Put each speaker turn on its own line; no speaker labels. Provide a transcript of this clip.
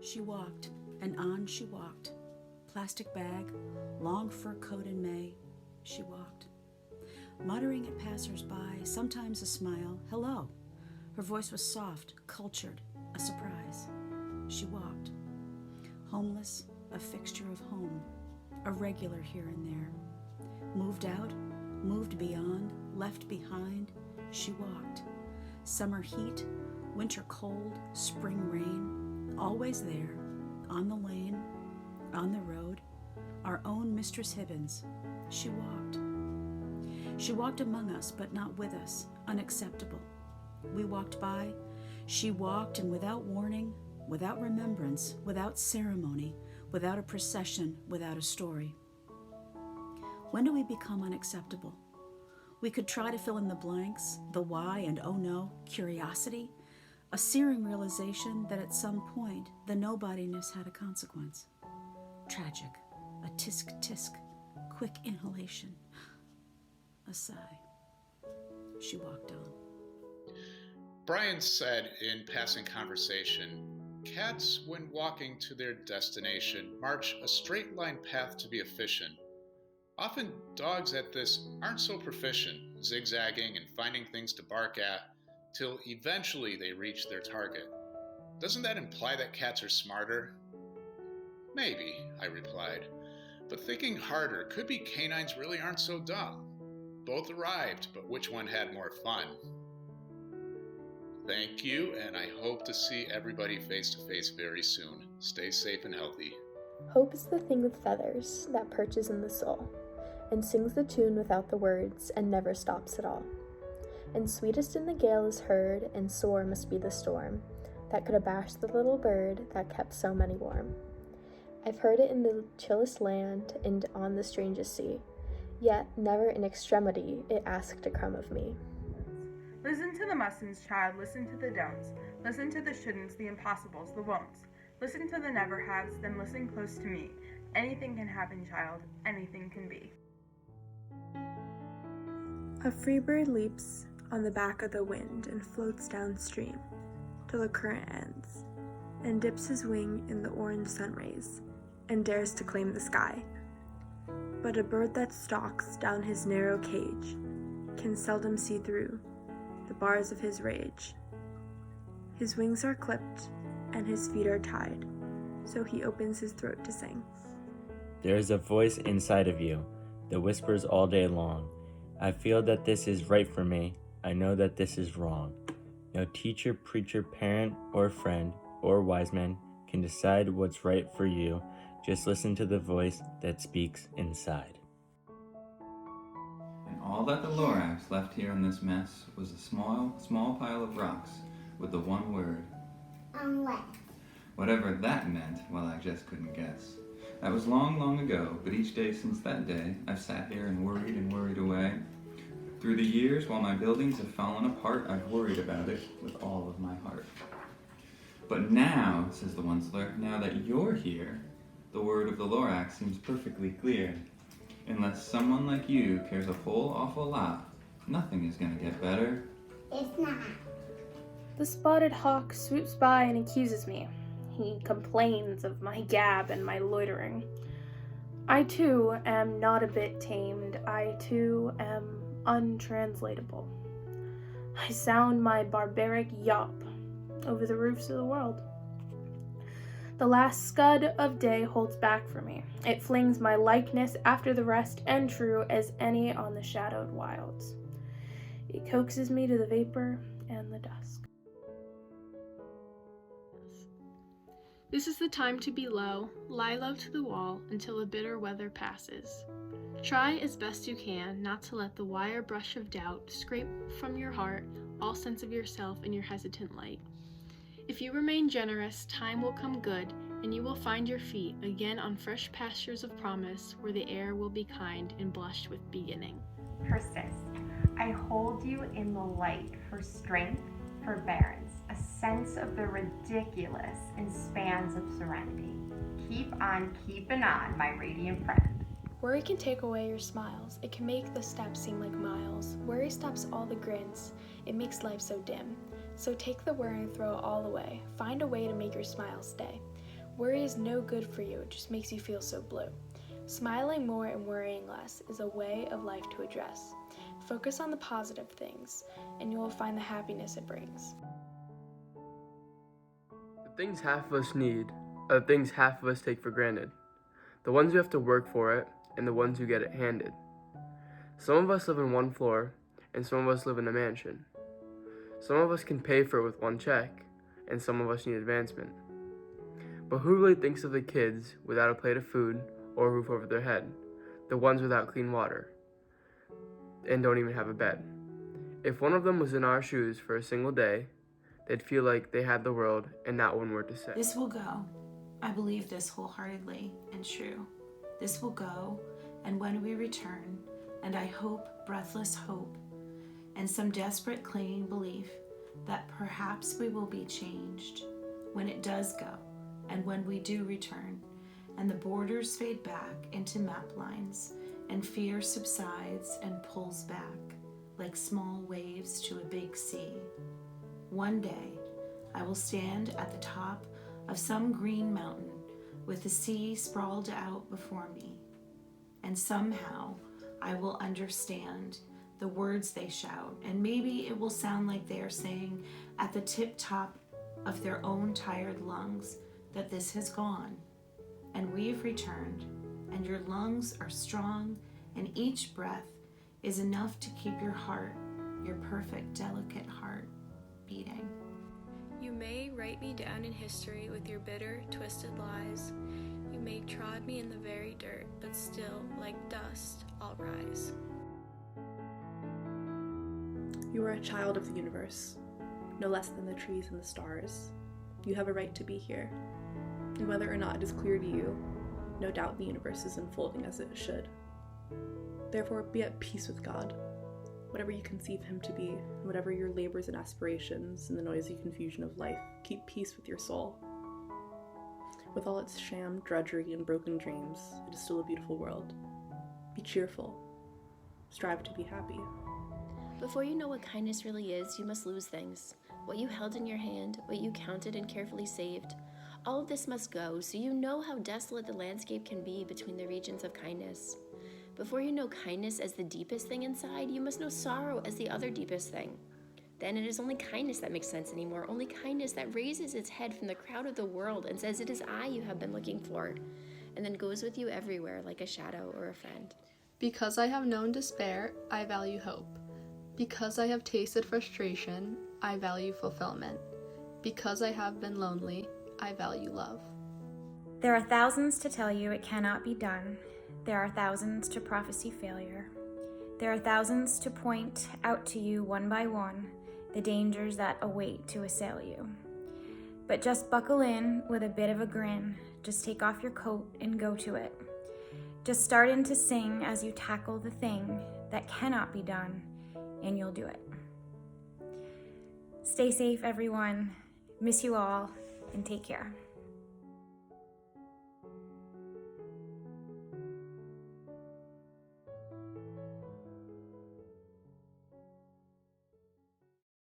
She walked, and on she walked. Plastic bag, long fur coat in May, she walked. Muttering at passers-by, sometimes a smile, hello. Her voice was soft, cultured, a surprise. She walked. Homeless, a fixture of home, a regular here and there. Moved out, moved beyond, left behind, she walked. Summer heat, winter cold, spring rain, always there, on the lane, on the road, our own Mistress Hibbins. She walked. She walked among us, but not with us, unacceptable. We walked by, she walked, and without warning, without remembrance, without ceremony, without a procession, without a story. When do we become unacceptable? We could try to fill in the blanks, the why and oh no, curiosity, a searing realization that at some point the nobodiness had a consequence. Tragic, a tisk-tisk, quick inhalation, a sigh. She walked on.
Brian said in passing conversation, cats, when walking to their destination, march a straight line path to be efficient. Often dogs at this aren't so proficient, zigzagging and finding things to bark at, till eventually they reach their target. Doesn't that imply that cats are smarter? Maybe, I replied, but thinking harder could be canines really aren't so dumb. Both arrived, but which one had more fun? Thank you, and I hope to see everybody face to face very soon. Stay safe and healthy.
Hope is the thing with feathers that perches in the soul, and sings the tune without the words, and never stops at all. And sweetest in the gale is heard, and sore must be the storm, that could abash the little bird that kept so many warm. I've heard it in the chillest land, and on the strangest sea, yet never in extremity it asked a crumb of me.
Listen to the mustn'ts, child, listen to the don'ts. Listen to the shouldn'ts, the impossibles, the won'ts. Listen to the never-haves, then listen close to me. Anything can happen, child, anything can be.
A free bird leaps on the back of the wind and floats downstream till the current ends, and dips his wing in the orange sun rays, and dares to claim the sky. But a bird that stalks down his narrow cage can seldom see through the bars of his rage. His wings are clipped and his feet are tied, so he opens his throat to sing.
There is a voice inside of you that whispers all day long, I feel that this is right for me, I know that this is wrong. No teacher, preacher, parent, or friend, or wise man can decide what's right for you. Just listen to the voice that speaks inside.
And all that the Lorax left here in this mess was a small pile of rocks with the one word,
Unless.
whatever that meant, well, I just couldn't guess. That was long, long ago, but each day since that day, I've sat here and worried away. Through the years, while my buildings have fallen apart, I've worried about it with all of my heart. But now, says the Onceler, now that you're here, the word of the Lorax seems perfectly clear. Unless someone like you cares a whole awful lot, nothing is gonna get better.
It's not.
The spotted hawk swoops by and accuses me. He complains of my gab and my loitering. I too am not a bit tamed. I too am untranslatable. I sound my barbaric yawp over the roofs of the world. The last scud of day holds back for me. It flings my likeness after the rest and true as any on the shadowed wilds. It coaxes me to the vapor and the dusk.
This is the time to be low, lie low to the wall until the bitter weather passes. Try as best you can not to let the wire brush of doubt scrape from your heart all sense of yourself in your hesitant light. If you remain generous, time will come good, and you will find your feet again on fresh pastures of promise where the air will be kind and blush with beginning.
Persist. I hold you in the light for strength, forbearance, a sense of the ridiculous in spans of serenity. Keep on keeping on, my radiant friend.
Worry can take away your smiles. It can make the steps seem like miles. Worry stops all the grins. It makes life so dim. So take the worry and throw it all away. Find a way to make your smile stay. Worry is no good for you, it just makes you feel so blue. Smiling more and worrying less is a way of life to address. Focus on the positive things, and you will find the happiness it brings.
The things half of us need are the things half of us take for granted. The ones who have to work for it, and the ones who get it handed. Some of us live in one floor, and some of us live in a mansion. Some of us can pay for it with one check, and some of us need advancement. But who really thinks of the kids without a plate of food or a roof over their head? The ones without clean water, and don't even have a bed. If one of them was in our shoes for a single day, they'd feel like they had the world and not one word to say.
This will go. I believe this wholeheartedly and true. This will go, and when we return, and I hope, breathless hope, and some desperate clinging belief that perhaps we will be changed when it does go, and when we do return, and the borders fade back into map lines, and fear subsides and pulls back like small waves to a big sea. One day, I will stand at the top of some green mountain with the sea sprawled out before me, and somehow I will understand the words they shout, and maybe it will sound like they are saying at the tip top of their own tired lungs that this has gone, and we've returned, and your lungs are strong, and each breath is enough to keep your heart, your perfect, delicate heart, beating.
You may write me down in history with your bitter, twisted lies. You may trod me in the very dirt, but still, like dust, I'll rise.
You are a child of the universe, no less than the trees and the stars. You have a right to be here. And whether or not it is clear to you, no doubt the universe is unfolding as it should. Therefore, be at peace with God. Whatever you conceive him to be, whatever your labors and aspirations in the noisy confusion of life, keep peace with your soul. With all its sham, drudgery, and broken dreams, it is still a beautiful world. Be cheerful. Strive to be happy.
Before you know what kindness really is, you must lose things. What you held in your hand, what you counted and carefully saved. All of this must go, so you know how desolate the landscape can be between the regions of kindness. Before you know kindness as the deepest thing inside, you must know sorrow as the other deepest thing. Then it is only kindness that makes sense anymore, only kindness that raises its head from the crowd of the world and says, "It is I you have been looking for," and then goes with you everywhere like a shadow or a friend.
Because I have known despair, I value hope. Because I have tasted frustration, I value fulfillment. Because I have been lonely, I value love.
There are thousands to tell you it cannot be done. There are thousands to prophesy failure. There are thousands to point out to you one by one the dangers that await to assail you. But just buckle in with a bit of a grin. Just take off your coat and go to it. Just start in to sing as you tackle the thing that cannot be done, and you'll do it. Stay safe, everyone. Miss you all, and take care.